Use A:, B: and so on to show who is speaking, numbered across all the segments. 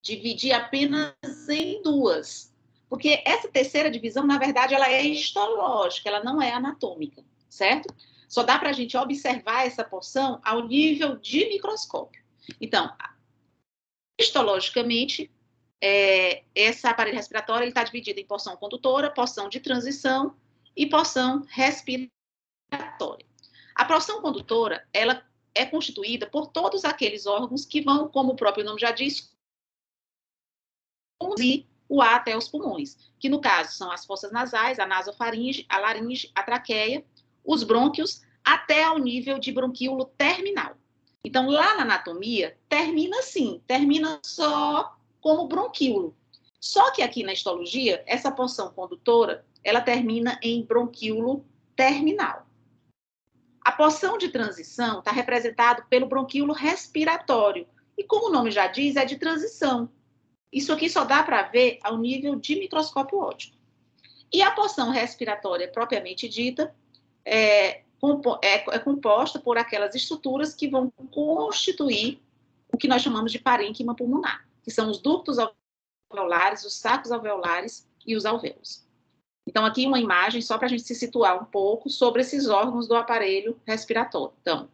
A: dividir apenas em duas. Porque essa terceira divisão, na verdade, ela é histológica, ela não é anatômica, certo? Só dá para a gente observar essa porção ao nível de microscópio. Então, histologicamente, esse aparelho respiratório está dividido em porção condutora, porção de transição e porção respiratória. A porção condutora, ela é constituída por todos aqueles órgãos que vão, como o próprio nome já diz, conduzir o ar até os pulmões, que no caso são as fossas nasais, a nasofaringe, a laringe, a traqueia, os brônquios, até ao nível de bronquíolo terminal. Então, lá na anatomia, termina assim, termina só como bronquíolo. Só que aqui na histologia, essa porção condutora, ela termina em bronquíolo terminal. A porção de transição está representada pelo bronquíolo respiratório. E como o nome já diz, é de transição. Isso aqui só dá para ver ao nível de microscópio óptico. E a porção respiratória propriamente dita é composta por aquelas estruturas que vão constituir o que nós chamamos de parênquima pulmonar, que são os ductos alveolares, os sacos alveolares e os alvéolos. Então, aqui uma imagem só para a gente se situar um pouco sobre esses órgãos do aparelho respiratório. Então,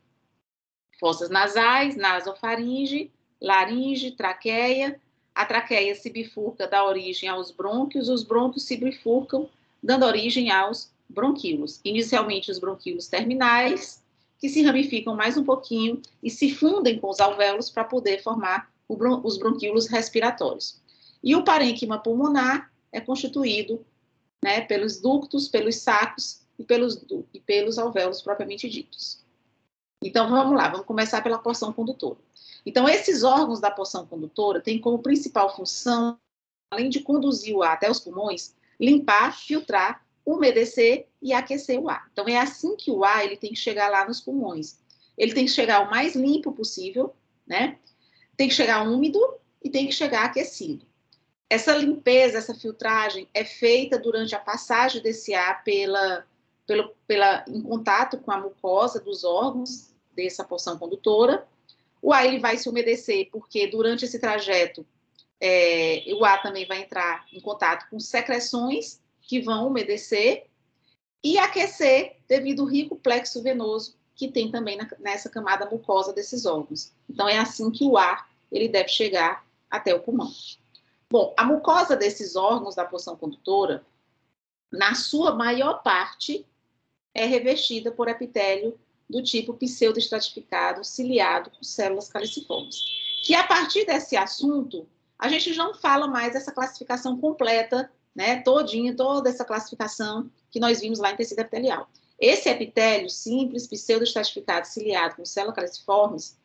A: fossas nasais, nasofaringe, laringe, traqueia. A traqueia se bifurca, dá origem aos brônquios, os brônquios se bifurcam, dando origem aos bronquíolos. Inicialmente, os bronquíolos terminais, que se ramificam mais um pouquinho e se fundem com os alvéolos para poder formar os bronquíolos respiratórios. E o parênquima pulmonar é constituído, né, pelos ductos, pelos sacos e pelos alvéolos propriamente ditos. Então, vamos lá, vamos começar pela porção condutora. Então, esses órgãos da porção condutora têm como principal função, além de conduzir o ar até os pulmões, limpar, filtrar, umedecer e aquecer o ar. Então, é assim que o ar ele tem que chegar lá nos pulmões. Ele tem que chegar o mais limpo possível, né? Tem que chegar úmido e tem que chegar aquecido. Essa limpeza, essa filtragem é feita durante a passagem desse ar em contato com a mucosa dos órgãos dessa porção condutora. O ar ele vai se umedecer porque durante esse trajeto o ar também vai entrar em contato com secreções que vão umedecer e aquecer devido ao rico plexo venoso que tem também nessa camada mucosa desses órgãos. Então, é assim que o ar ele deve chegar até o pulmão. Bom, a mucosa desses órgãos da porção condutora, na sua maior parte, é revestida por epitélio do tipo pseudoestratificado, ciliado, com células caliciformes. Que a partir desse assunto, a gente não fala mais dessa classificação completa, né, toda essa classificação que nós vimos lá em tecido epitelial. Esse epitélio simples, pseudoestratificado, ciliado, com células caliciformes,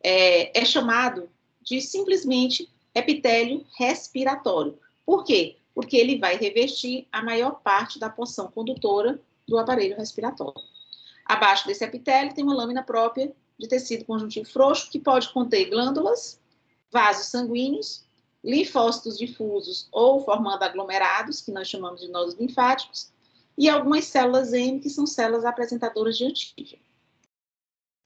A: é chamado de simplesmente epitélio respiratório. Por quê? Porque ele vai revestir a maior parte da porção condutora do aparelho respiratório. Abaixo desse epitélio tem uma lâmina própria de tecido conjuntivo frouxo, que pode conter glândulas, vasos sanguíneos, linfócitos difusos ou formando aglomerados, que nós chamamos de nodos linfáticos, e algumas células M, que são células apresentadoras de antígeno.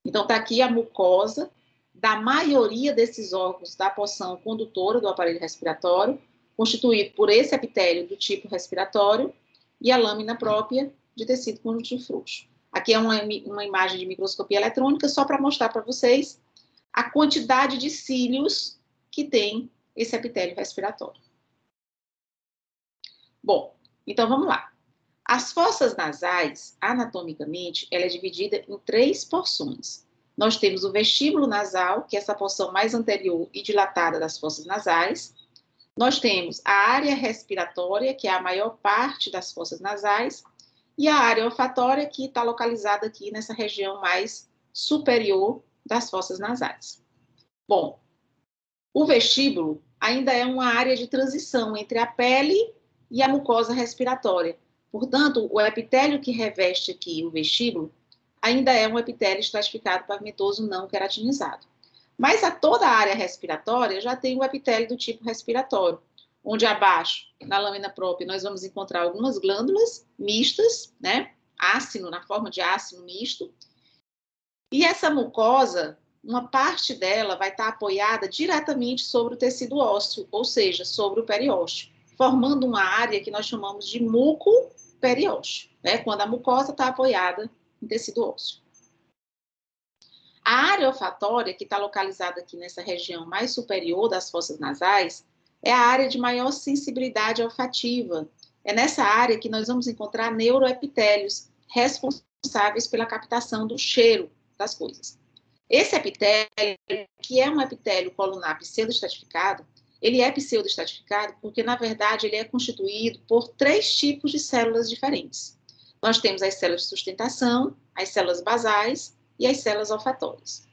A: Então, está aqui a mucosa da maioria desses órgãos da porção condutora do aparelho respiratório, constituído por esse epitélio do tipo respiratório e a lâmina própria de tecido conjuntivo frouxo. Aqui é uma imagem de microscopia eletrônica, só para mostrar para vocês a quantidade de cílios que tem esse epitélio respiratório. Bom, então vamos lá. As fossas nasais, anatomicamente, ela é dividida em 3 porções. Nós temos o vestíbulo nasal, que é essa porção mais anterior e dilatada das fossas nasais. Nós temos a área respiratória, que é a maior parte das fossas nasais, e a área olfatória, que está localizada aqui nessa região mais superior das fossas nasais. Bom, o vestíbulo ainda é uma área de transição entre a pele e a mucosa respiratória. Portanto, o epitélio que reveste aqui o vestíbulo ainda é um epitélio estratificado pavimentoso não queratinizado. Mas toda a área respiratória já tem o epitélio do tipo respiratório, onde abaixo, na lâmina própria, nós vamos encontrar algumas glândulas mistas, né? Ácino, na forma de ácino misto. E essa mucosa uma parte dela vai estar apoiada diretamente sobre o tecido ósseo, ou seja, sobre o periósteo, formando uma área que nós chamamos de muco periósteo, né? Quando a mucosa está apoiada em tecido ósseo. A área olfatória, que está localizada aqui nessa região mais superior das fossas nasais, é a área de maior sensibilidade olfativa. É nessa área que nós vamos encontrar neuroepitélios responsáveis pela captação do cheiro das coisas. Esse epitélio, que é um epitélio colunar pseudoestratificado, ele é pseudoestratificado porque, na verdade, ele é constituído por 3 tipos de células diferentes. Nós temos as células de sustentação, as células basais e as células olfatórias.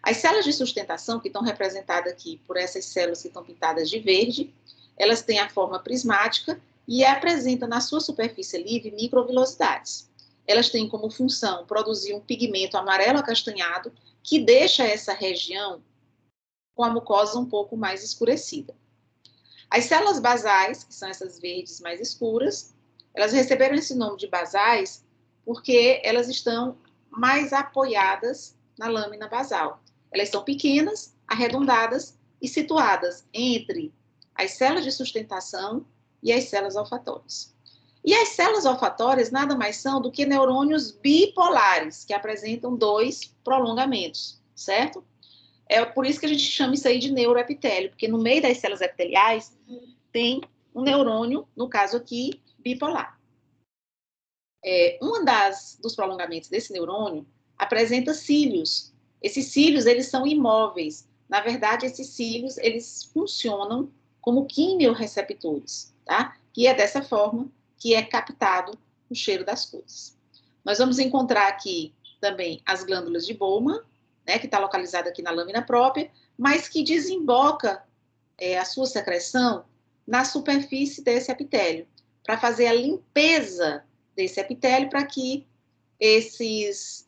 A: As células de sustentação, que estão representadas aqui por essas células que estão pintadas de verde, elas têm a forma prismática e apresentam na sua superfície livre microvilosidades. Elas têm como função produzir um pigmento amarelo acastanhado que deixa essa região com a mucosa um pouco mais escurecida. As células basais, que são essas verdes mais escuras, elas receberam esse nome de basais porque elas estão mais apoiadas na lâmina basal. Elas são pequenas, arredondadas e situadas entre as células de sustentação e as células olfatórias. E as células olfatórias nada mais são do que neurônios bipolares, que apresentam 2 prolongamentos, certo? É por isso que a gente chama isso aí de neuroepitélio, porque no meio das células epiteliais tem um neurônio, no caso aqui, bipolar. Um dos prolongamentos desse neurônio apresenta cílios. Esses cílios, eles são imóveis. Na verdade, esses cílios, eles funcionam como quimiorreceptores, tá? Que é dessa forma que é captado o cheiro das coisas. Nós vamos encontrar aqui também as glândulas de Bowman, né, que está localizada aqui na lâmina própria, mas que desemboca a sua secreção na superfície desse epitélio, para fazer a limpeza desse epitélio, para que esses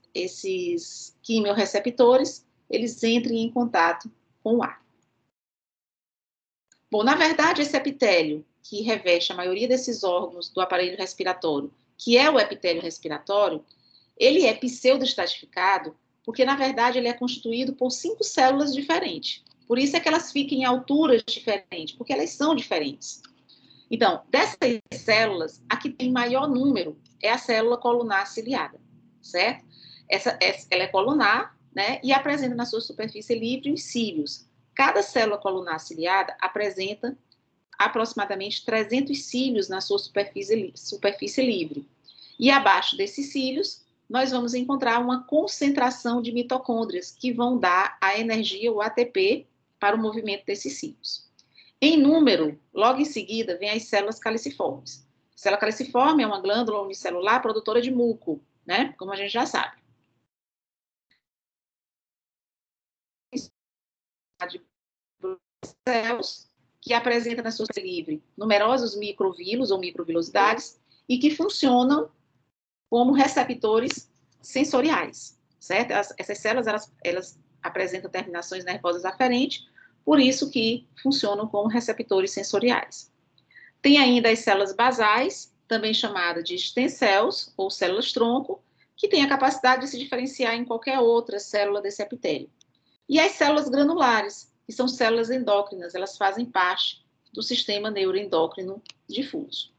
A: quimiorreceptores, eles entrem em contato com o ar. Bom, na verdade, esse epitélio, que reveste a maioria desses órgãos do aparelho respiratório, que é o epitélio respiratório, ele é pseudoestratificado porque, na verdade, ele é constituído por 5 células diferentes. Por isso é que elas ficam em alturas diferentes, porque elas são diferentes. Então, dessas células, a que tem maior número é a célula colunar ciliada, certo? Ela é colunar, né, e apresenta na sua superfície livre os cílios. Cada célula colunar ciliada apresenta aproximadamente 300 cílios na sua superfície livre. E abaixo desses cílios, nós vamos encontrar uma concentração de mitocôndrias que vão dar a energia, o ATP, para o movimento desses cílios. Em número, logo em seguida, vem as células caliciformes. A célula caliciforme é uma glândula unicelular produtora de muco, né? Como a gente já sabe. De células que apresenta na sua livre numerosos microvílos ou microvilosidades e que funcionam como receptores sensoriais, certo? Essas células, elas apresentam terminações nervosas aferentes, por isso que funcionam como receptores sensoriais. Tem ainda as células basais, também chamadas de stem cells, ou células-tronco, que têm a capacidade de se diferenciar em qualquer outra célula desse epitélio. E as células granulares, que são células endócrinas, elas fazem parte do sistema neuroendócrino difuso.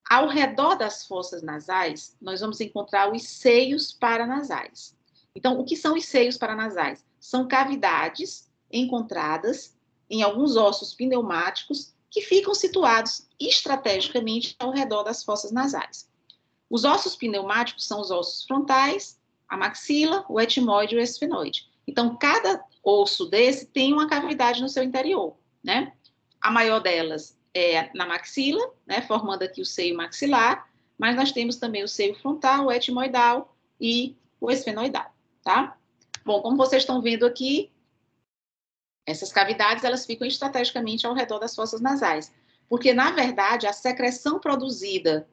A: Ao redor das fossas nasais, nós vamos encontrar os seios paranasais. Então, o que são os seios paranasais? São cavidades encontradas em alguns ossos pneumáticos que ficam situados estrategicamente ao redor das fossas nasais. Os ossos pneumáticos são os ossos frontais, a maxila, o etimoide e o esfenoide. Então, cada osso desse tem uma cavidade no seu interior, né? A maior delas é na maxila, né, formando aqui o seio maxilar, mas nós temos também o seio frontal, o etimoidal e o esfenoidal, tá? Bom, como vocês estão vendo aqui, essas cavidades, elas ficam estrategicamente ao redor das fossas nasais, porque, na verdade, a secreção produzida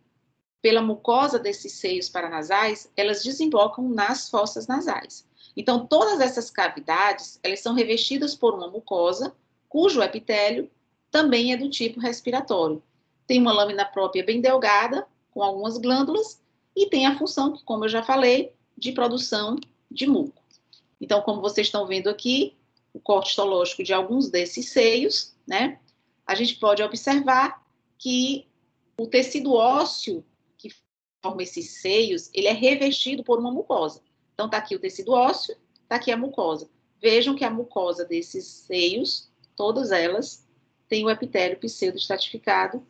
A: pela mucosa desses seios paranasais, elas desembocam nas fossas nasais. Então, todas essas cavidades, elas são revestidas por uma mucosa, cujo epitélio também é do tipo respiratório. Tem uma lâmina própria bem delgada, com algumas glândulas, e tem a função, como eu já falei, de produção de muco. Então, como vocês estão vendo aqui, o corte histológico de alguns desses seios, né? A gente pode observar que o tecido ósseo que forma esses seios, ele é revestido por uma mucosa. Então, tá aqui o tecido ósseo, tá aqui a mucosa. Vejam que a mucosa desses seios, todas elas, tem o epitélio pseudoestratificado,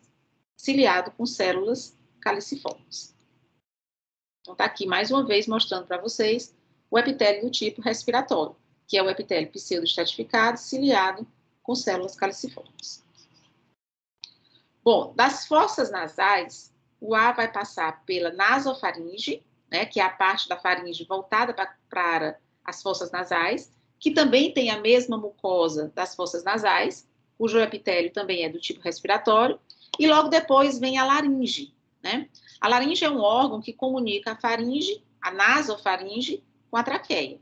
A: ciliado com células caliciformes. Então, tá aqui mais uma vez mostrando para vocês o epitélio do tipo respiratório, que é o epitélio pseudoestratificado, ciliado com células caliciformes. Bom, das fossas nasais, o ar vai passar pela nasofaringe, né, que é a parte da faringe voltada para as fossas nasais, que também tem a mesma mucosa das fossas nasais, cujo epitélio também é do tipo respiratório, e logo depois vem a laringe, né? A laringe é um órgão que comunica a faringe, a nasofaringe, com a traqueia.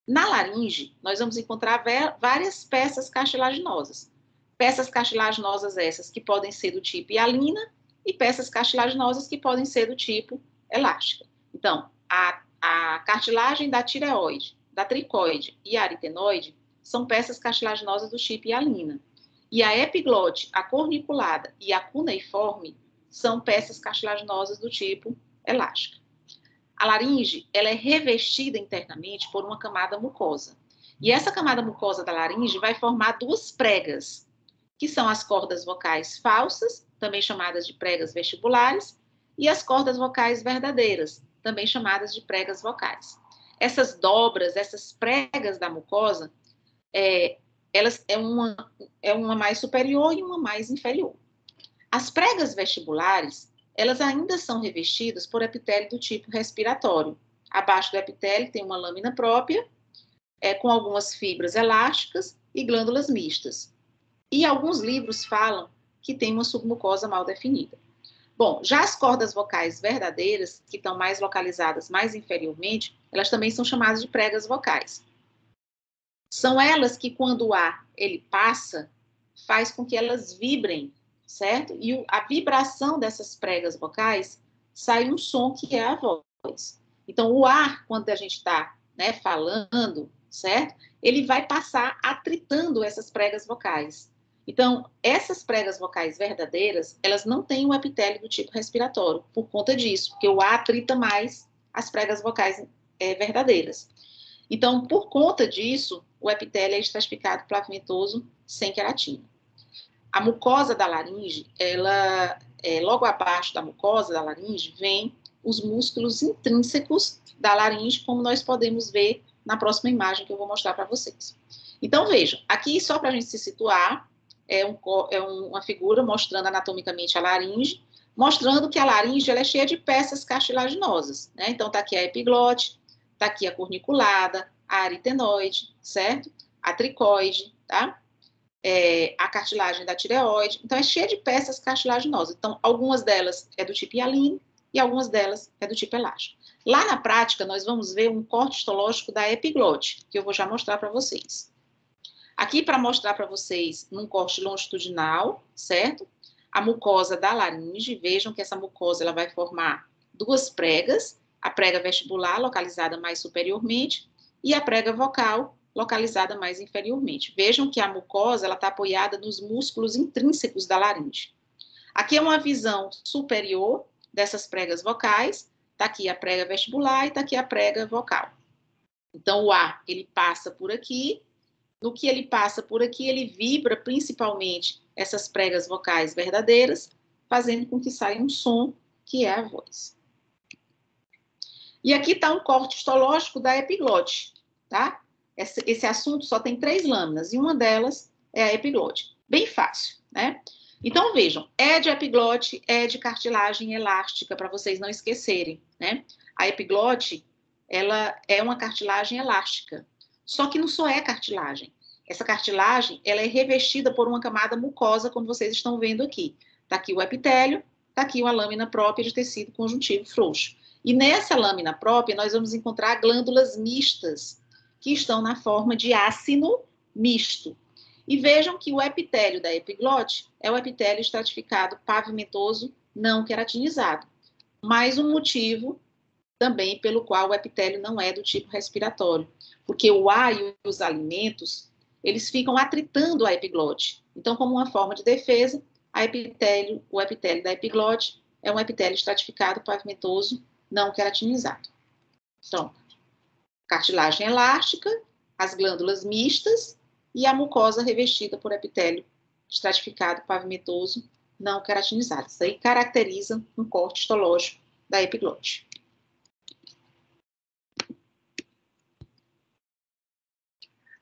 A: Na laringe, nós vamos encontrar várias peças cartilaginosas. Peças cartilaginosas essas que podem ser do tipo hialina e peças cartilaginosas que podem ser do tipo elástica. Então, a cartilagem da tireoide, da tricoide e aritenoide são peças cartilaginosas do tipo hialina. E a epiglote, a corniculada e a cuneiforme são peças cartilaginosas do tipo elástica. A laringe, ela é revestida internamente por uma camada mucosa. E essa camada mucosa da laringe vai formar duas pregas, que são as cordas vocais falsas, também chamadas de pregas vestibulares, e as cordas vocais verdadeiras, também chamadas de pregas vocais. Essas dobras, essas pregas da mucosa, elas é uma mais superior e uma mais inferior. As pregas vestibulares, elas ainda são revestidas por epitélio do tipo respiratório. Abaixo do epitélio tem uma lâmina própria, com algumas fibras elásticas e glândulas mistas. E alguns livros falam que tem uma submucosa mal definida. Bom, já as cordas vocais verdadeiras, que estão mais localizadas mais inferiormente, elas também são chamadas de pregas vocais. São elas que, quando o ar ele passa, faz com que elas vibrem, certo? E a vibração dessas pregas vocais sai um som que é a voz. Então, o ar, quando a gente está, né, falando, certo? Ele vai passar atritando essas pregas vocais. Então, essas pregas vocais verdadeiras, elas não têm um epitélio do tipo respiratório, por conta disso, porque o ar atrita mais as pregas vocais verdadeiras. Então, por conta disso, o epitélio é estratificado plaquentoso sem queratina. A mucosa da laringe, ela, logo abaixo da mucosa da laringe, vem os músculos intrínsecos da laringe, como nós podemos ver na próxima imagem que eu vou mostrar para vocês. Então, vejam, aqui só para a gente se situar, uma figura mostrando anatomicamente a laringe, mostrando que a laringe ela é cheia de peças cartilaginosas, né? Então, está aqui a epiglote, está aqui a corniculada, a aritenoide, certo? A tricoide, tá? A cartilagem da tireoide. Então, é cheia de peças cartilaginosas. Então, algumas delas é do tipo hialino e algumas delas é do tipo elástico. Lá na prática, nós vamos ver um corte histológico da epiglote, que eu vou já mostrar para vocês. Aqui, para mostrar para vocês, num corte longitudinal, certo? A mucosa da laringe, vejam que essa mucosa ela vai formar duas pregas, a prega vestibular, localizada mais superiormente, e a prega vocal, localizada mais inferiormente. Vejam que a mucosa está apoiada nos músculos intrínsecos da laringe. Aqui é uma visão superior dessas pregas vocais, está aqui a prega vestibular e está aqui a prega vocal. Então, o ar, ele passa por aqui. No que ele passa por aqui, ele vibra principalmente essas pregas vocais verdadeiras, fazendo com que saia um som, que é a voz. E aqui está um corte histológico da epiglote, tá? Esse assunto só tem 3 lâminas, e uma delas é a epiglote. Bem fácil, né? Então, vejam, é de epiglote, é de cartilagem elástica, para vocês não esquecerem, né? A epiglote, ela é uma cartilagem elástica. Só que não só é cartilagem. Essa cartilagem, ela é revestida por uma camada mucosa, como vocês estão vendo aqui. Está aqui o epitélio, está aqui uma lâmina própria de tecido conjuntivo frouxo. E nessa lâmina própria, nós vamos encontrar glândulas mistas, que estão na forma de ácino misto. E vejam que o epitélio da epiglote é o epitélio estratificado pavimentoso não queratinizado. Mais um motivo também pelo qual o epitélio não é do tipo respiratório, porque o ar e os alimentos, eles ficam atritando a epiglote. Então, como uma forma de defesa, o epitélio da epiglote é um epitélio estratificado, pavimentoso, não queratinizado. Então, cartilagem elástica, as glândulas mistas e a mucosa revestida por epitélio estratificado, pavimentoso, não queratinizado. Isso aí caracteriza um corte histológico da epiglote.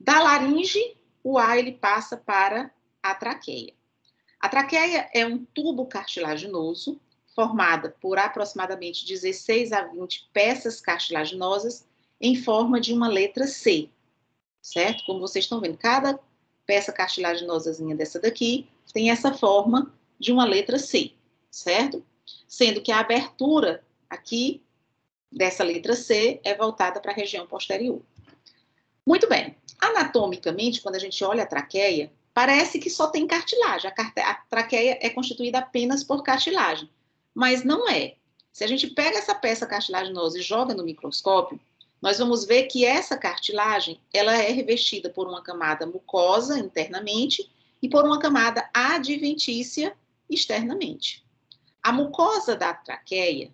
A: Da laringe, o ar ele passa para a traqueia. A traqueia é um tubo cartilaginoso formada por aproximadamente 16 a 20 peças cartilaginosas em forma de uma letra C, certo? Como vocês estão vendo, cada peça cartilaginosazinha dessa daqui tem essa forma de uma letra C, certo? Sendo que a abertura aqui dessa letra C é voltada para a região posterior. Muito bem. Anatomicamente, quando a gente olha a traqueia, parece que só tem cartilagem. A traqueia é constituída apenas por cartilagem, mas não é. Se a gente pega essa peça cartilaginosa e joga no microscópio, nós vamos ver que essa cartilagem ela é revestida por uma camada mucosa internamente e por uma camada adventícia externamente. A mucosa da traqueia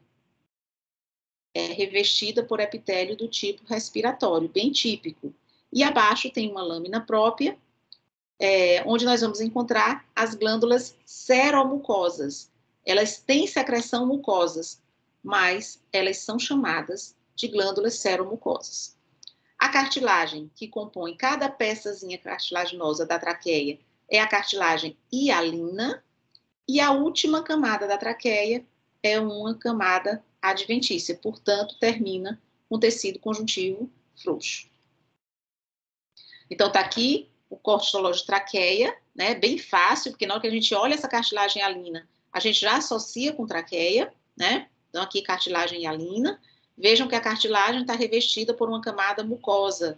A: é revestida por epitélio do tipo respiratório, bem típico. E abaixo tem uma lâmina própria, onde nós vamos encontrar as glândulas seromucosas. Elas têm secreção mucosas, mas elas são chamadas de glândulas seromucosas. A cartilagem que compõe cada peçazinha cartilaginosa da traqueia é a cartilagem hialina, e a última camada da traqueia é uma camada adventícia, portanto, termina com tecido conjuntivo frouxo. Então, tá aqui o corte histológico de traqueia, né? Bem fácil, porque na hora que a gente olha essa cartilagem hialina, a gente já associa com traqueia, né? Então, aqui cartilagem hialina. Vejam que a cartilagem está revestida por uma camada mucosa,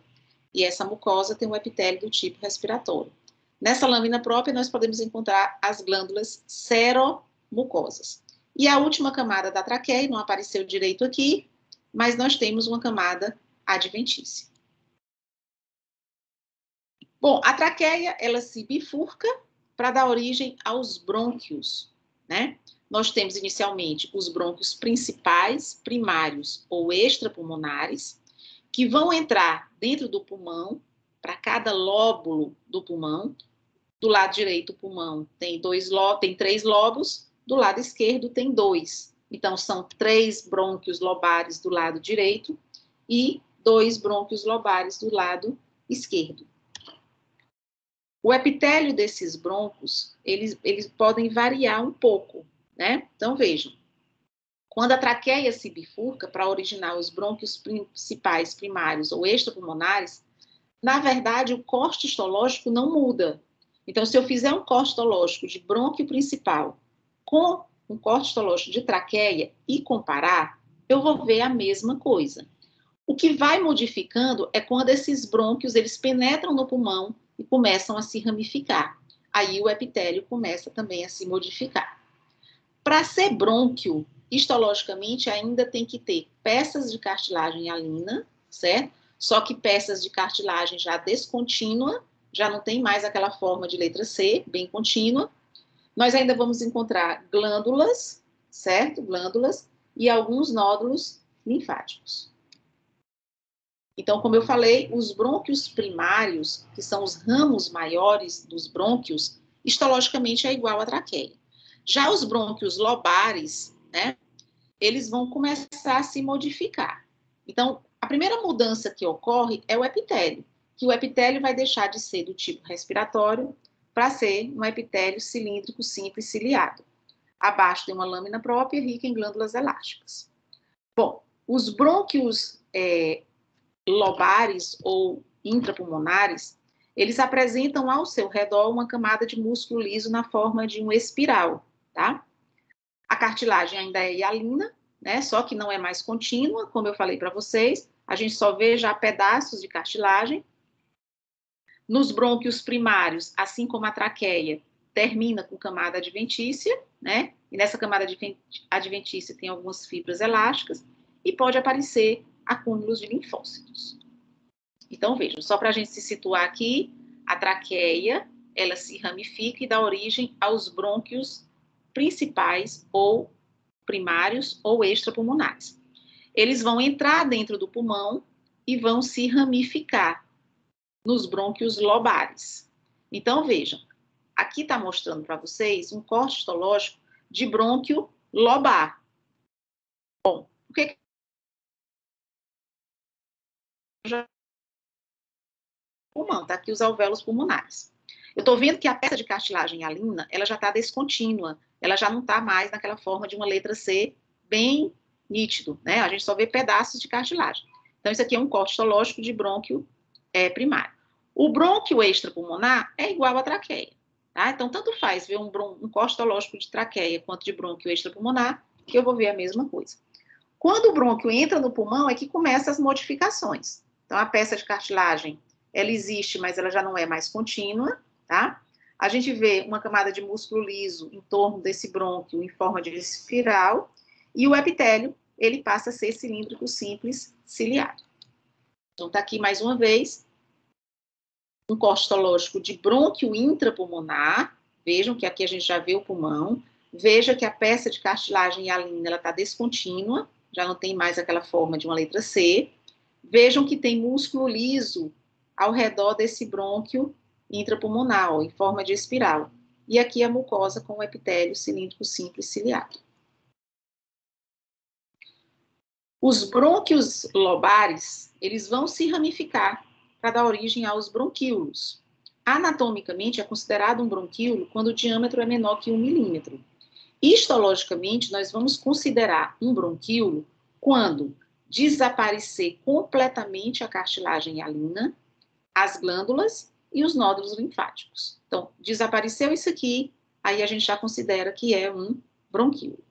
A: e essa mucosa tem um epitélio do tipo respiratório. Nessa lâmina própria, nós podemos encontrar as glândulas seromucosas. E a última camada da traqueia, não apareceu direito aqui, mas nós temos uma camada adventícia. Bom, a traqueia, ela se bifurca para dar origem aos brônquios, né? Nós temos inicialmente os brônquios principais, primários ou extrapulmonares, que vão entrar dentro do pulmão, para cada lóbulo do pulmão. Do lado direito, o pulmão tem 3 lobos, do lado esquerdo tem 2. Então, são 3 brônquios lobares do lado direito e 2 brônquios lobares do lado esquerdo. O epitélio desses brônquios, eles podem variar um pouco, né? Então, vejam. Quando a traqueia se bifurca para originar os brônquios principais, primários ou extrapulmonares, na verdade, o corte histológico não muda. Então, se eu fizer um corte histológico de brônquio principal com um corte histológico de traqueia e comparar, eu vou ver a mesma coisa. O que vai modificando é quando esses brônquios eles penetram no pulmão e começam a se ramificar. Aí o epitélio começa também a se modificar. Para ser brônquio, histologicamente ainda tem que ter peças de cartilagem hialina, certo? Só que peças de cartilagem já descontínua, já não tem mais aquela forma de letra C, bem contínua. Nós ainda vamos encontrar glândulas, certo? Glândulas e alguns nódulos linfáticos. Então, como eu falei, os brônquios primários, que são os ramos maiores dos brônquios, histologicamente é igual à traqueia. Já os brônquios lobares, né, eles vão começar a se modificar. Então, a primeira mudança que ocorre é o epitélio, que o epitélio vai deixar de ser do tipo respiratório para ser um epitélio cilíndrico simples ciliado. Abaixo tem uma lâmina própria rica em glândulas elásticas. Bom, os brônquios lobares ou intrapulmonares, eles apresentam ao seu redor uma camada de músculo liso na forma de uma espiral, tá? A cartilagem ainda é hialina, né? Só que não é mais contínua, como eu falei para vocês, a gente só vê já pedaços de cartilagem. Nos brônquios primários, assim como a traqueia, termina com camada adventícia, né? E nessa camada adventícia tem algumas fibras elásticas e pode aparecer acúmulos de linfócitos. Então, vejam, só para a gente se situar aqui, a traqueia, ela se ramifica e dá origem aos brônquios principais ou primários ou extrapulmonares. Eles vão entrar dentro do pulmão e vão se ramificar nos brônquios lobares. Então, vejam, aqui está mostrando para vocês um corte histológico de brônquio lobar. Bom, o que pulmão, tá aqui os alvéolos pulmonares. Eu estou vendo que a peça de cartilagem hialina, ela já está descontínua, ela já não está mais naquela forma de uma letra C bem nítido, né? A gente só vê pedaços de cartilagem. Então, isso aqui é um corte histológico de brônquio primário. O brônquio extrapulmonar é igual à traqueia, tá? Então, tanto faz ver um corte histológico de traqueia quanto de brônquio extrapulmonar, que eu vou ver a mesma coisa. Quando o brônquio entra no pulmão, é que começam as modificações. Então, a peça de cartilagem, ela existe, mas ela já não é mais contínua, tá? A gente vê uma camada de músculo liso em torno desse brônquio em forma de espiral, e o epitélio, ele passa a ser cilíndrico simples ciliado. Então, tá aqui mais uma vez um corte histológico de brônquio intrapulmonar. Vejam que aqui a gente já vê o pulmão. Veja que a peça de cartilagem hialina, ela está descontínua, já não tem mais aquela forma de uma letra C. Vejam que tem músculo liso ao redor desse brônquio intrapulmonar, ó, em forma de espiral. E aqui a mucosa com o epitélio cilíndrico simples ciliado. Os brônquios lobares, eles vão se ramificar para dar origem aos bronquíolos. Anatomicamente, é considerado um bronquíolo quando o diâmetro é menor que 1 milímetro. Histologicamente, nós vamos considerar um bronquíolo quando desaparecer completamente a cartilagem hialina, as glândulas e os nódulos linfáticos. Então, desapareceu isso aqui, aí a gente já considera que é um bronquíolo.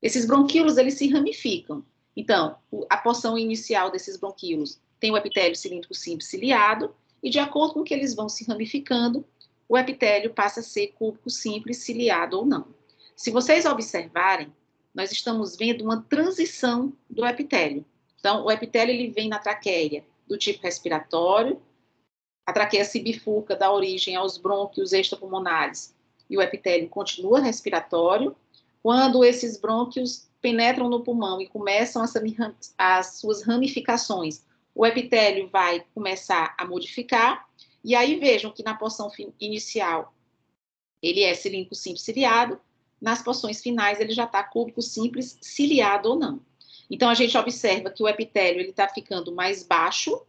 A: Esses bronquíolos, eles se ramificam. Então, a porção inicial desses bronquíolos tem o epitélio cilíndrico simples ciliado, e de acordo com que eles vão se ramificando, o epitélio passa a ser cúbico simples ciliado ou não. Se vocês observarem, nós estamos vendo uma transição do epitélio. Então, o epitélio ele vem na traqueia do tipo respiratório, a traqueia se bifurca, dá origem aos brônquios extrapulmonares, e o epitélio continua respiratório. Quando esses brônquios penetram no pulmão e começam as suas ramificações, o epitélio vai começar a modificar, e aí vejam que na porção inicial ele é cilíndrico simples ciliado, nas porções finais ele já está cúbico simples ciliado ou não. Então a gente observa que o epitélio está ficando mais baixo,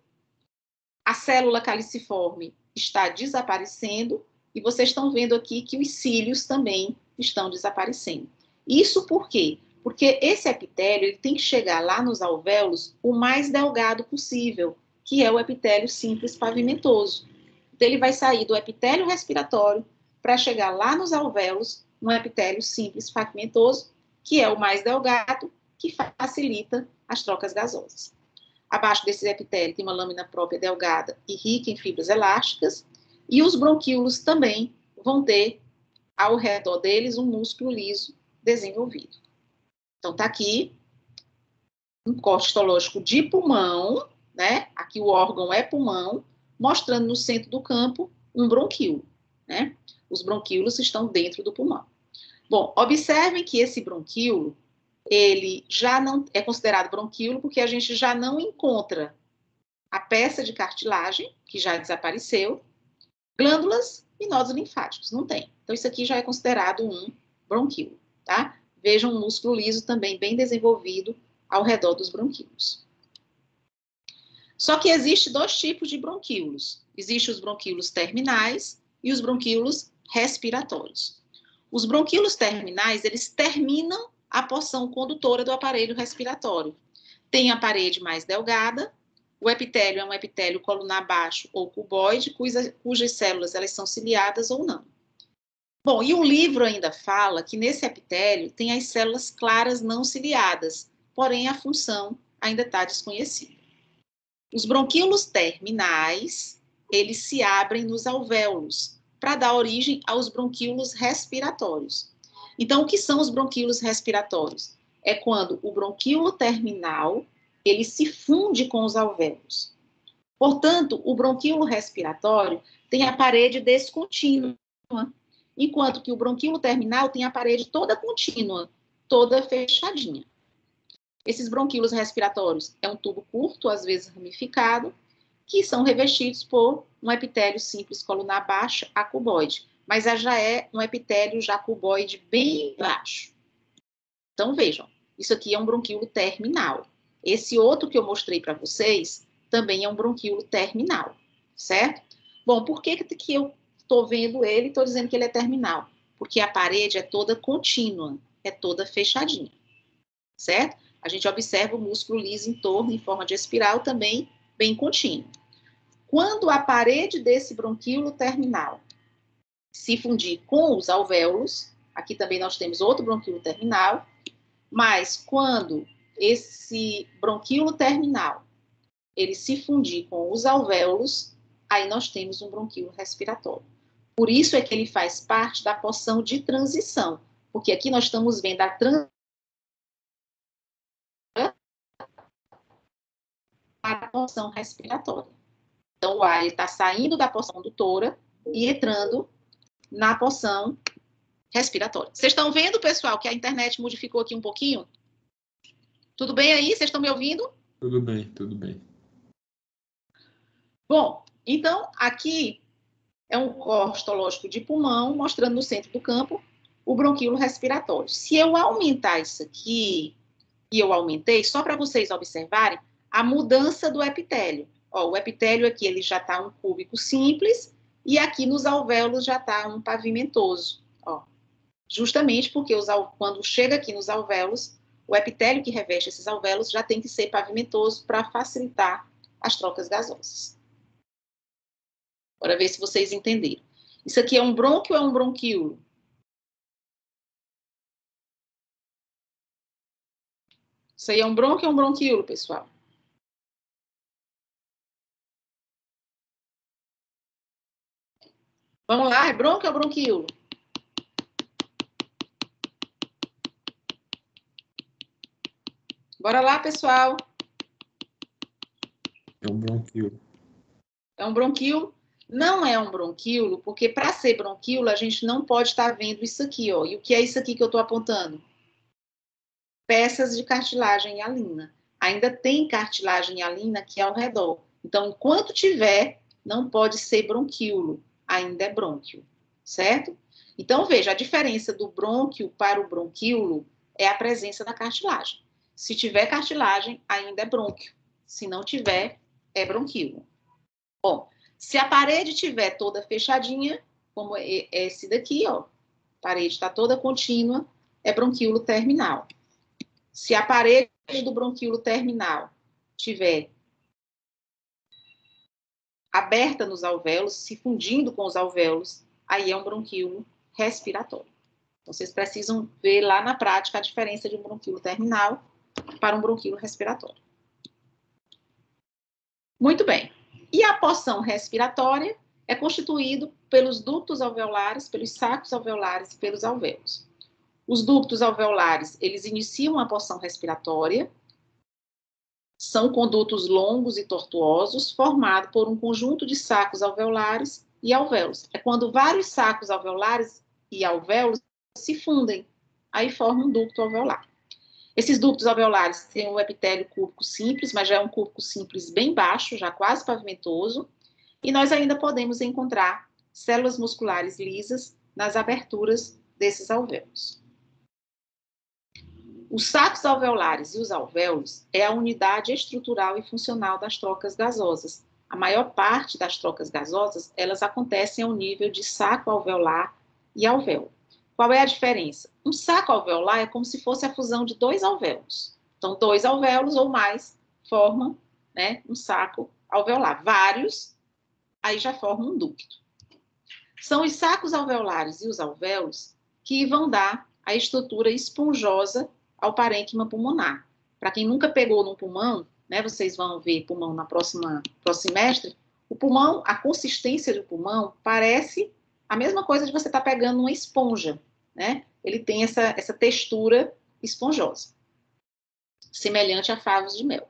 A: a célula caliciforme está desaparecendo, e vocês estão vendo aqui que os cílios também estão desaparecendo. Isso por quê? Porque esse epitélio ele tem que chegar lá nos alvéolos o mais delgado possível, que é o epitélio simples pavimentoso. Então, ele vai sair do epitélio respiratório para chegar lá nos alvéolos, um epitélio simples pavimentoso, que é o mais delgado, que facilita as trocas gasosas. Abaixo desse epitélio tem uma lâmina própria delgada e rica em fibras elásticas, e os bronquíolos também vão ter ao redor deles um músculo liso desenvolvido. Então, tá aqui um corte histológico de pulmão, né? Aqui o órgão é pulmão, mostrando no centro do campo um bronquíolo, né? Os bronquíolos estão dentro do pulmão. Bom, observem que esse bronquíolo, ele já não é considerado bronquíolo porque a gente já não encontra a peça de cartilagem, que já desapareceu, glândulas e nódulos linfáticos, não tem. Então, isso aqui já é considerado um bronquíolo, tá? Vejam um músculo liso também bem desenvolvido ao redor dos bronquíolos. Só que existe dois tipos de bronquíolos. Existem os bronquíolos terminais e os bronquíolos respiratórios. Os bronquíolos terminais, eles terminam a porção condutora do aparelho respiratório. Tem a parede mais delgada, o epitélio é um epitélio colunar baixo ou cuboide, cujas células elas são ciliadas ou não. Bom, e o livro ainda fala que nesse epitélio tem as células claras não ciliadas, porém a função ainda está desconhecida. Os bronquíolos terminais, eles se abrem nos alvéolos, para dar origem aos bronquíolos respiratórios. Então, o que são os bronquíolos respiratórios? É quando o bronquíolo terminal, ele se funde com os alvéolos. Portanto, o bronquíolo respiratório tem a parede descontínua, enquanto que o bronquíolo terminal tem a parede toda contínua, toda fechadinha. Esses bronquíolos respiratórios é um tubo curto, às vezes ramificado, que são revestidos por um epitélio simples colunar baixo, a cuboide, mas já é um epitélio já cuboide bem baixo. Então, vejam, isso aqui é um bronquíolo terminal. Esse outro que eu mostrei para vocês também é um bronquíolo terminal, certo? Bom, por que eu estou vendo ele e estou dizendo que ele é terminal? Porque a parede é toda contínua, é toda fechadinha, certo? A gente observa o músculo liso em torno, em forma de espiral, também bem contínuo. Quando a parede desse bronquíolo terminal se fundir com os alvéolos, aqui também nós temos outro bronquíolo terminal, mas quando esse bronquíolo terminal ele se fundir com os alvéolos, aí nós temos um bronquíolo respiratório. Por isso é que ele faz parte da porção de transição, porque aqui nós estamos vendo a transição para a porção respiratória. Então, o ar está saindo da porção condutora e entrando na porção respiratória. Vocês estão vendo, pessoal, que a internet modificou aqui um pouquinho? Tudo bem aí? Vocês estão me ouvindo?
B: Tudo bem, tudo bem.
A: Bom, então, aqui é um corte histológico de pulmão, mostrando no centro do campo o bronquíolo respiratório. Se eu aumentar isso aqui, e eu aumentei, só para vocês observarem a mudança do epitélio. Ó, o epitélio aqui ele já está um cúbico simples, e aqui nos alvéolos já está um pavimentoso. Ó, justamente porque quando chega aqui nos alvéolos, o epitélio que reveste esses alvéolos já tem que ser pavimentoso para facilitar as trocas gasosas. Bora ver se vocês entenderam. Isso aqui é um brônquio ou é um bronquíolo? Isso aí é um brônquio ou um bronquíolo, pessoal? Vamos lá, é brônquio ou bronquíolo? Bora lá, pessoal.
B: É um bronquíolo.
A: É um bronquíolo? Não é um bronquíolo, porque para ser bronquíolo a gente não pode estar vendo isso aqui, ó. E o que é isso aqui que eu estou apontando? Peças de cartilagem hialina. Ainda tem cartilagem hialina aqui ao redor. Então, enquanto tiver, não pode ser bronquíolo. Ainda é brônquio, certo? Então, veja, a diferença do brônquio para o bronquíolo é a presença da cartilagem. Se tiver cartilagem, ainda é brônquio. Se não tiver, é bronquíolo. Bom, se a parede estiver toda fechadinha, como esse daqui, ó, a parede está toda contínua, é bronquíolo terminal. Se a parede do bronquíolo terminal estiver aberta nos alvéolos, se fundindo com os alvéolos, aí é um bronquíolo respiratório. Então, vocês precisam ver lá na prática a diferença de um bronquíolo terminal para um bronquíolo respiratório. Muito bem. E a porção respiratória é constituído pelos ductos alveolares, pelos sacos alveolares e pelos alvéolos. Os ductos alveolares, eles iniciam a porção respiratória, são condutos longos e tortuosos, formados por um conjunto de sacos alveolares e alvéolos. É quando vários sacos alveolares e alvéolos se fundem, aí formam um ducto alveolar. Esses ductos alveolares têm um epitélio cúbico simples, mas já é um cúbico simples bem baixo, já quase pavimentoso, e nós ainda podemos encontrar células musculares lisas nas aberturas desses alvéolos. Os sacos alveolares e os alvéolos é a unidade estrutural e funcional das trocas gasosas. A maior parte das trocas gasosas, elas acontecem ao nível de saco alveolar e alvéolo. Qual é a diferença? Um saco alveolar é como se fosse a fusão de dois alvéolos. Então, dois alvéolos ou mais formam, né, um saco alveolar. Vários, aí já formam um ducto. São os sacos alveolares e os alvéolos que vão dar a estrutura esponjosa ao parênquima pulmonar. Para quem nunca pegou no pulmão, né, vocês vão ver pulmão na próximo semestre, o pulmão, a consistência do pulmão parece a mesma coisa de você estar pegando uma esponja, né? Ele tem essa textura esponjosa, semelhante a favos de mel.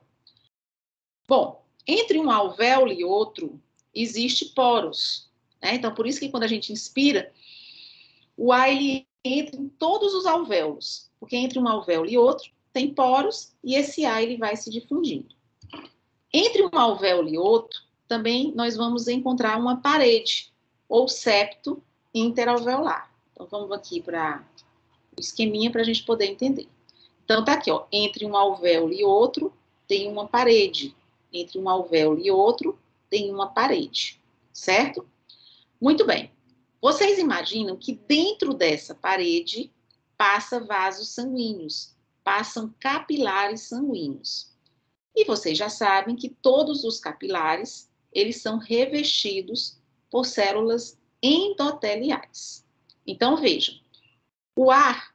A: Bom, Entre um alvéolo e outro, existe poros, né? Então, por isso que quando a gente inspira, o ar ele entra em todos os alvéolos, porque entre um alvéolo e outro tem poros e esse ar ele vai se difundindo. Entre um alvéolo e outro, também nós vamos encontrar uma parede, ou septo interalveolar. Então, vamos aqui para o esqueminha para a gente poder entender. Então, tá aqui, ó, entre um alvéolo e outro, tem uma parede. Entre um alvéolo e outro, tem uma parede, certo? Muito bem. Vocês imaginam que dentro dessa parede passa vasos sanguíneos, passam capilares sanguíneos. E vocês já sabem que todos os capilares, eles são revestidos por células endoteliais. Então, vejam, o ar,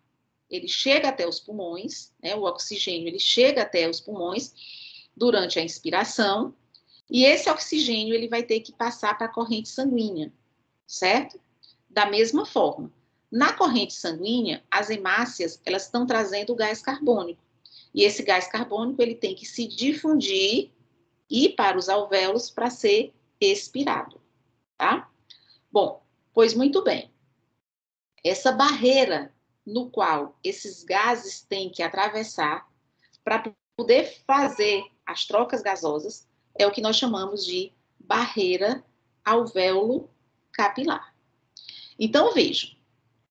A: ele chega até os pulmões, né, o oxigênio, ele chega até os pulmões durante a inspiração, e esse oxigênio, ele vai ter que passar para a corrente sanguínea, certo? Da mesma forma, na corrente sanguínea, as hemácias, elas estão trazendo o gás carbônico. E esse gás carbônico, ele tem que se difundir e ir para os alvéolos para ser expirado, tá? Bom, pois muito bem. Essa barreira no qual esses gases têm que atravessar para poder fazer as trocas gasosas é o que nós chamamos de barreira alvéolo capilar. Então, vejam,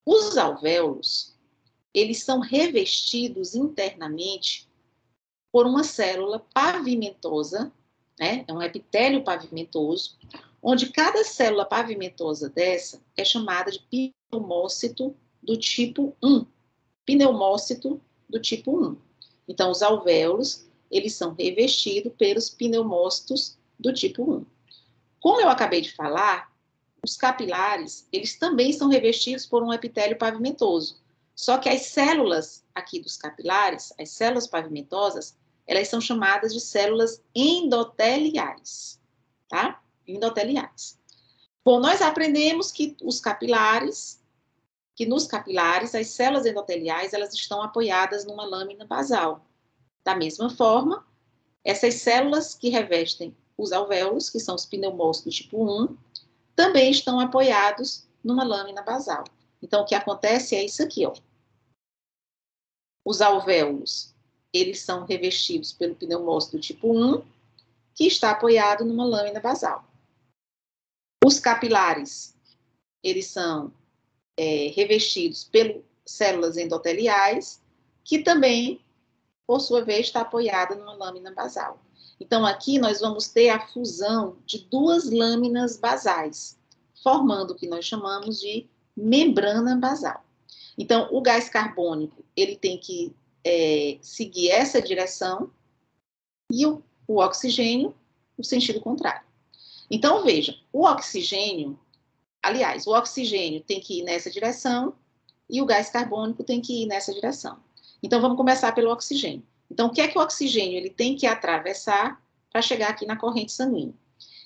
A: os alvéolos, eles são revestidos internamente por uma célula pavimentosa, né? É um epitélio pavimentoso, onde cada célula pavimentosa dessa é chamada de pneumócito do tipo 1. Pneumócito do tipo 1. Então, os alvéolos, eles são revestidos pelos pneumócitos do tipo 1. Como eu acabei de falar, os capilares, eles também são revestidos por um epitélio pavimentoso. Só que as células aqui dos capilares, as células pavimentosas, elas são chamadas de células endoteliais, tá? Endoteliais. Bom, nós aprendemos que nos capilares, as células endoteliais, elas estão apoiadas numa lâmina basal. Da mesma forma, essas células que revestem os alvéolos, que são os pneumócitos do tipo 1, também estão apoiados numa lâmina basal. Então, o que acontece é isso aqui, ó. Os alvéolos, eles são revestidos pelo pneumócito do tipo 1, que está apoiado numa lâmina basal. Os capilares, eles são revestidos pelas células endoteliais, que também, por sua vez, está apoiada numa lâmina basal. Então, aqui nós vamos ter a fusão de duas lâminas basais, formando o que nós chamamos de membrana basal. Então, o gás carbônico, ele tem que seguir essa direção e o oxigênio, o sentido contrário. Então, veja, o oxigênio tem que ir nessa direção e o gás carbônico tem que ir nessa direção. Então, vamos começar pelo oxigênio. Então, o que é que o oxigênio ele tem que atravessar para chegar aqui na corrente sanguínea?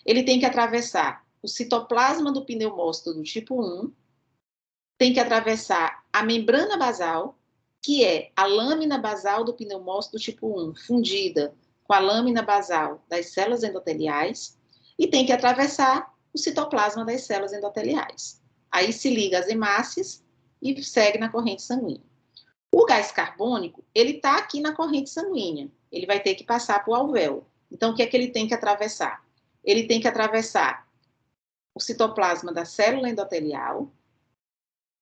A: Ele tem que atravessar o citoplasma do pneumócito do tipo 1, tem que atravessar a membrana basal, que é a lâmina basal do pneumócito do tipo 1, fundida com a lâmina basal das células endoteliais, e tem que atravessar o citoplasma das células endoteliais. Aí se liga às hemácias e segue na corrente sanguínea. O gás carbônico, ele está aqui na corrente sanguínea. Ele vai ter que passar para o alvéolo. Então, o que é que ele tem que atravessar? Ele tem que atravessar o citoplasma da célula endotelial,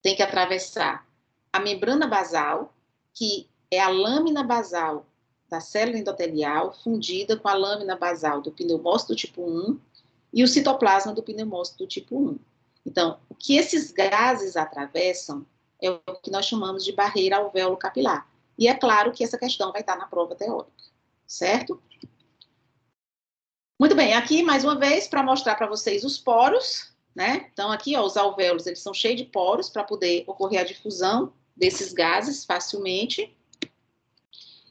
A: tem que atravessar a membrana basal, que é a lâmina basal da célula endotelial, fundida com a lâmina basal do pneumócito do tipo 1 e o citoplasma do pneumócito do tipo 1. Então, o que esses gases atravessam é o que nós chamamos de barreira alvéolo capilar. E é claro que essa questão vai estar na prova teórica, certo? Muito bem, aqui mais uma vez para mostrar para vocês os poros, né? Então aqui, ó, os alvéolos, eles são cheios de poros para poder ocorrer a difusão desses gases facilmente.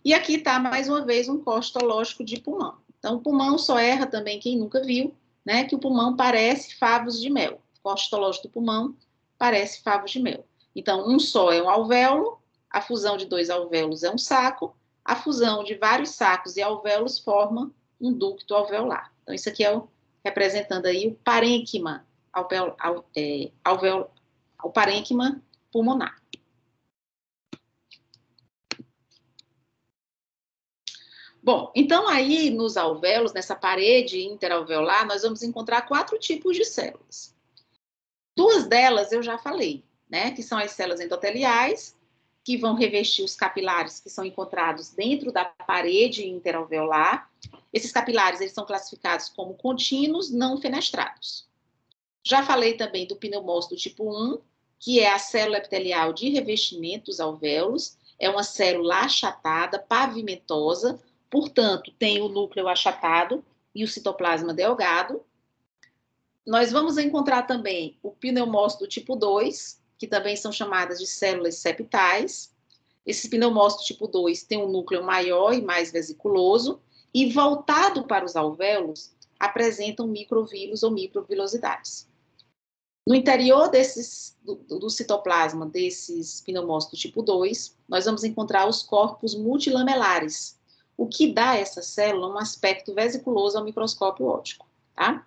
A: E aqui está mais uma vez um corte histológico de pulmão. Então o pulmão só erra também quem nunca viu, né? Que o pulmão parece favos de mel. O corte histológico do pulmão parece favos de mel. Então, um só é um alvéolo, a fusão de dois alvéolos é um saco, a fusão de vários sacos e alvéolos forma um ducto alveolar. Então, isso aqui é representando aí o parênquima, o parênquima pulmonar. Bom, então aí nos alvéolos, nessa parede interalveolar, nós vamos encontrar 4 tipos de células. 2 delas eu já falei, né, que são as células endoteliais, que vão revestir os capilares que são encontrados dentro da parede interalveolar. Esses capilares, eles são classificados como contínuos não fenestrados. Já falei também do pneumócito tipo 1, que é a célula epitelial de revestimento dos alvéolos, é uma célula achatada, pavimentosa, portanto, tem o núcleo achatado e o citoplasma delgado. Nós vamos encontrar também o pneumócito tipo 2, que também são chamadas de células septais. Esse pneumócito tipo 2 tem um núcleo maior e mais vesiculoso, e voltado para os alvéolos, apresentam microvírus ou microvilosidades. No interior do citoplasma desses pneumócitos tipo 2, nós vamos encontrar os corpos multilamelares, o que dá a essa célula um aspecto vesiculoso ao microscópio óptico, tá?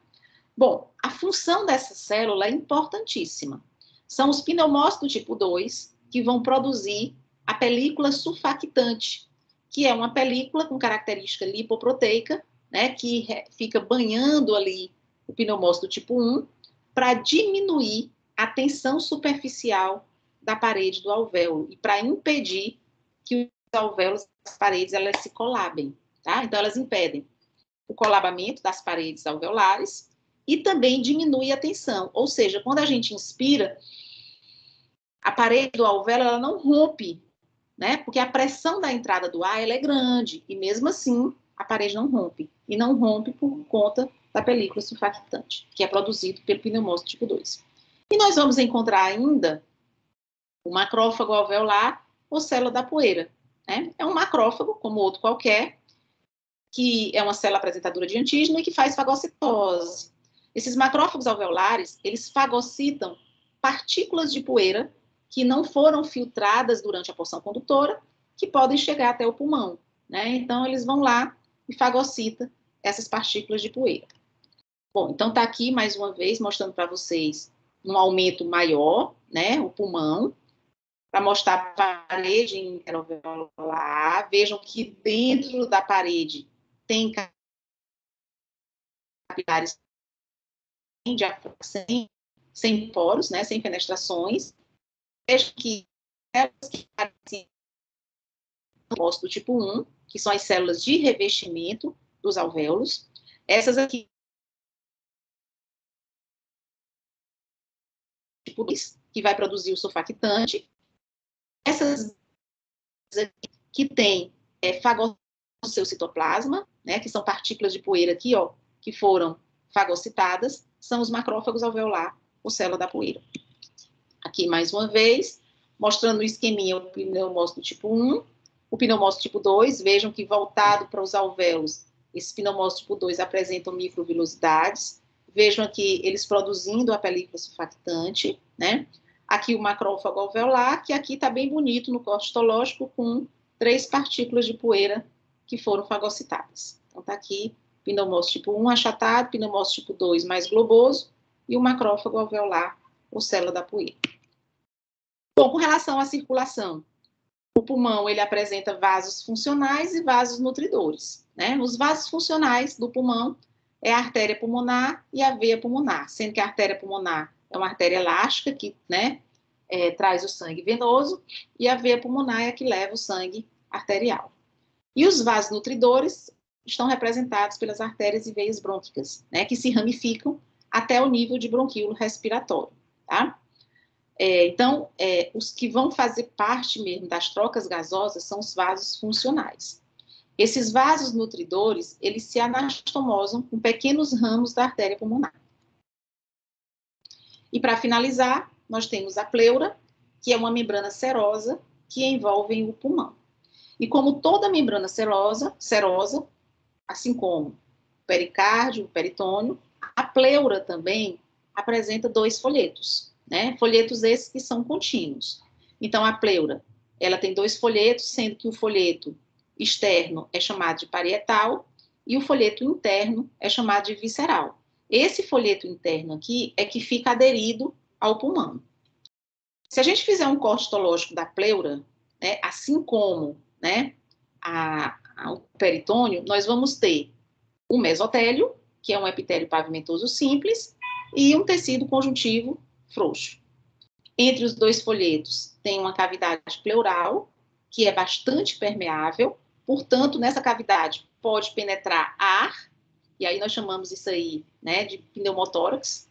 A: Bom, a função dessa célula é importantíssima. São os pneumócitos tipo 2 que vão produzir a película sulfactante, que é uma película com característica lipoproteica, né, que fica banhando ali o pneumócito tipo 1 para diminuir a tensão superficial da parede do alvéolo e para impedir que os alvéolos, as paredes, elas se colabem, tá? Então, elas impedem o colabamento das paredes alveolares e também diminui a tensão, ou seja, quando a gente inspira, a parede do alvéolo ela não rompe, né? Porque a pressão da entrada do ar ela é grande e mesmo assim a parede não rompe, e não rompe por conta da película sulfactante, que é produzido pelo pneumócito tipo 2. E nós vamos encontrar ainda o macrófago alveolar ou célula da poeira, né? É um macrófago, como outro qualquer, que é uma célula apresentadora de antígeno e que faz fagocitose. Esses macrófagos alveolares, eles fagocitam partículas de poeira que não foram filtradas durante a porção condutora, que podem chegar até o pulmão, né? Então, eles vão lá e fagocitam essas partículas de poeira. Bom, então está aqui, mais uma vez, mostrando para vocês um aumento maior, né? O pulmão, para mostrar a parede interalveolar. Vejam que dentro da parede tem capilares sem poros, né, sem fenestrações. Vejam que células que parecem do tipo 1, que são as células de revestimento dos alvéolos. Essas aqui, tipo 2, que vai produzir o surfactante. Essas aqui, que tem fagocitose no seu citoplasma, né, que são partículas de poeira aqui, ó, que foram fagocitadas, são os macrófagos alveolar, ou célula da poeira. Aqui, mais uma vez, mostrando o esqueminha, o pneumócito tipo 1, o pneumócito tipo 2, vejam que voltado para os alvéolos, esse pneumócito tipo 2 apresentam microvilosidades, vejam aqui eles produzindo a película sulfactante, né? Aqui o macrófago alveolar, que aqui está bem bonito no corte histológico, com 3 partículas de poeira que foram fagocitadas. Então, está aqui pneumócito tipo 1 achatado, pneumócito tipo 2 mais globoso, e o macrófago alveolar, ou célula da poeira. Bom, com relação à circulação, o pulmão, ele apresenta vasos funcionais e vasos nutridores, né? Os vasos funcionais do pulmão é a artéria pulmonar e a veia pulmonar, sendo que a artéria pulmonar é uma artéria elástica que, né, traz o sangue venoso, e a veia pulmonar é a que leva o sangue arterial. E os vasos nutridores estão representados pelas artérias e veias brônquicas, né, que se ramificam até o nível de bronquíolo respiratório, tá? Então, os que vão fazer parte mesmo das trocas gasosas são os vasos funcionais. Esses vasos nutridores, eles se anastomosam com pequenos ramos da artéria pulmonar. E para finalizar, nós temos a pleura, que é uma membrana serosa que envolve o pulmão. E como toda membrana serosa, assim como o pericárdio, o peritônio, a pleura também apresenta 2 folhetos, né? Folhetos esses que são contínuos. Então, a pleura, ela tem 2 folhetos, sendo que o folheto externo é chamado de parietal e o folheto interno é chamado de visceral. Esse folheto interno aqui é que fica aderido ao pulmão. Se a gente fizer um corte histológico da pleura, né, assim como, né, o peritônio, nós vamos ter o mesotélio, que é um epitélio pavimentoso simples, e um tecido conjuntivo frouxo. Entre os dois folhetos tem uma cavidade pleural, que é bastante permeável, portanto, nessa cavidade pode penetrar ar, e aí nós chamamos isso aí, né, de pneumotórax.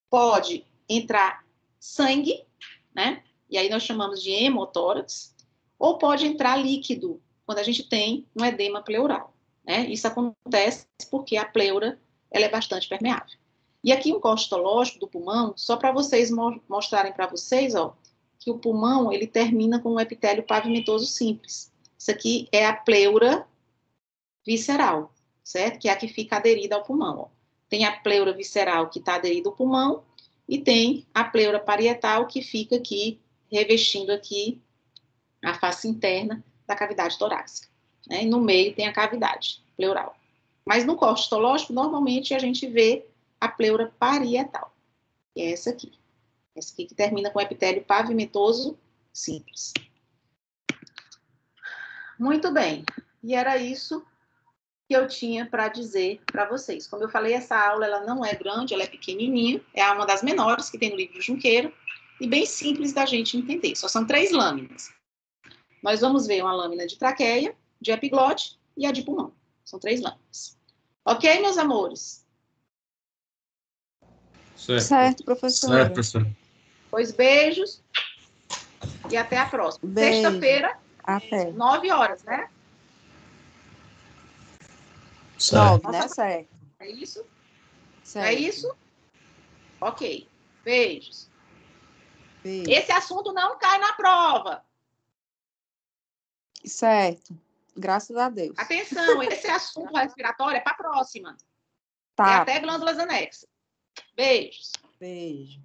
A: Pode entrar sangue, né, e aí nós chamamos de hemotórax, ou pode entrar líquido, quando a gente tem um edema pleural, né? Isso acontece porque a pleura ela é bastante permeável. E aqui um corte histológico do pulmão, só para vocês mostrarem para vocês, ó, que o pulmão ele termina com um epitélio pavimentoso simples. Isso aqui é a pleura visceral, certo? Que é a que fica aderida ao pulmão. Ó. Tem a pleura visceral que está aderida ao pulmão e tem a pleura parietal que fica aqui revestindo aqui a face interna da cavidade torácica. Né? E no meio tem a cavidade pleural. Mas no corte histológico, normalmente a gente vê a pleura parietal. Que é essa aqui. Essa aqui que termina com epitélio pavimentoso simples. Muito bem. E era isso que eu tinha para dizer para vocês. Como eu falei, essa aula ela não é grande, ela é pequenininha. É uma das menores que tem no livro do Junqueira. E bem simples da gente entender. Só são 3 lâminas. Nós vamos ver uma lâmina de traqueia, de epiglote e a de pulmão. São 3 lâminas. Ok, meus amores?
C: Certo, professora.
B: Certo, professor.
A: Pois beijos e até a próxima.
C: Beijo.
A: Sexta-feira,
C: Até.
A: 9 horas, né?
B: Certo.
C: 9, né? Certo.
A: É isso?
C: Certo.
A: É isso? Ok. Beijos.
C: Beijo.
A: Esse assunto não cai na prova.
C: Certo. Graças a Deus.
A: Atenção, esse assunto respiratório é para a próxima. É
C: Tá.
A: até glândulas anexas. Beijos.
C: Beijo.